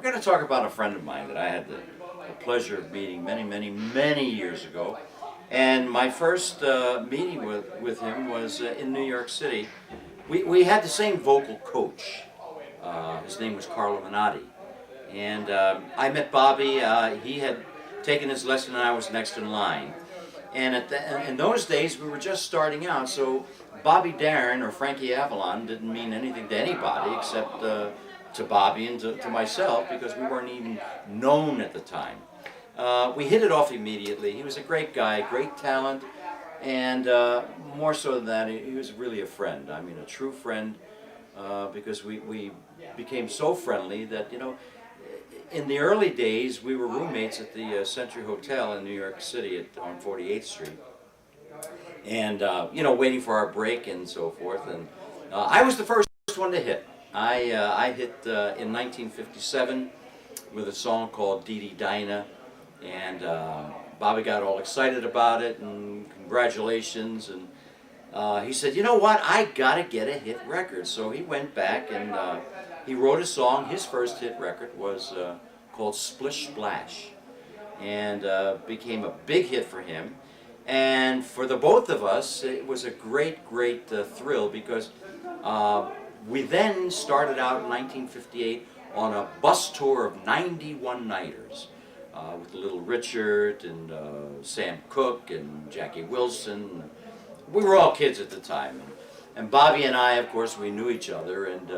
We're going to talk about a friend of mine that I had the pleasure of meeting many years ago. And my first meeting with him was in New York City. We had the same vocal coach. His name was Carlo Minotti. And I met Bobby. He had taken his lesson and I was next in line. And in those days we were just starting out, so Bobby Darin or Frankie Avalon didn't mean anything to anybody except to Bobby and to myself, because we weren't even known at the time. We hit it off immediately. He was a great guy, great talent, and more so than that, he was really a friend. I mean, a true friend, because we became so friendly that, you know, in the early days, we were roommates at the Century Hotel in New York City on 48th Street, and you know, waiting for our break and so forth. And I was the first one to hit. I hit in 1957 with a song called Dee Dee Dinah, and Bobby got all excited about it and congratulations. And he said, you know what, I gotta get a hit record. So he went back and he wrote a song. His first hit record was called Splish Splash, and became a big hit for him. And for the both of us, it was a great thrill, because we then started out in 1958 on a bus tour of 91 nighters with Little Richard and Sam Cooke and Jackie Wilson. We were all kids at the time, and Bobby and I, of course, we knew each other, and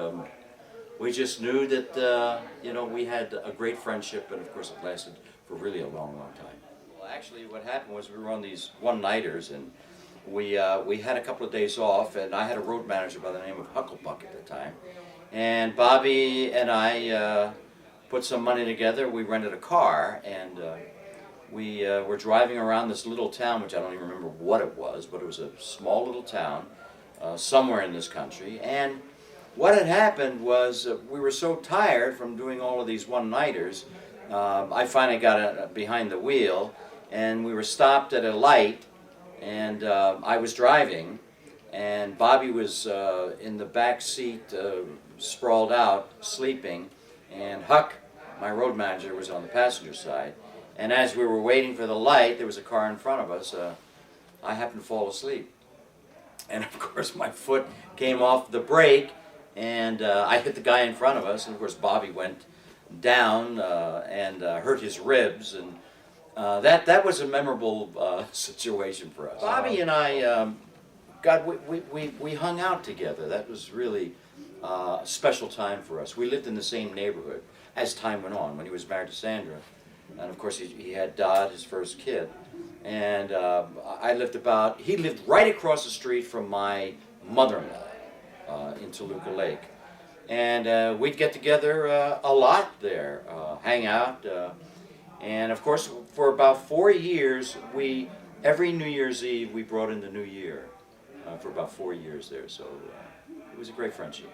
we just knew that you know, we had a great friendship, and of course it lasted for really a long time. Well, actually what happened was we were on these one-nighters, and we had a couple of days off, and I had a road manager by the name of Hucklebuck at the time. And Bobby and I put some money together. We rented a car, and we were driving around this little town, which I don't even remember what it was, but it was a small little town somewhere in this country. And what had happened was we were so tired from doing all of these one-nighters, I finally got behind the wheel, and we were stopped at a light, and I was driving, and Bobby was in the back seat, sprawled out, sleeping, and Huck, my road manager, was on the passenger side. And as we were waiting for the light, there was a car in front of us. I happened to fall asleep, and of course my foot came off the brake, and I hit the guy in front of us, and of course Bobby went down and hurt his ribs, and that was a memorable situation for us. Bobby and I, we hung out together. That was really a special time for us. We lived in the same neighborhood as time went on. When he was married to Sandra, and of course he had Dodd, his first kid, and he lived right across the street from my mother-in-law in Toluca Lake, and we'd get together a lot there, hang out. And of course, for about 4 years, every New Year's Eve, we brought in the New Year for about 4 years there. So it was a great friendship.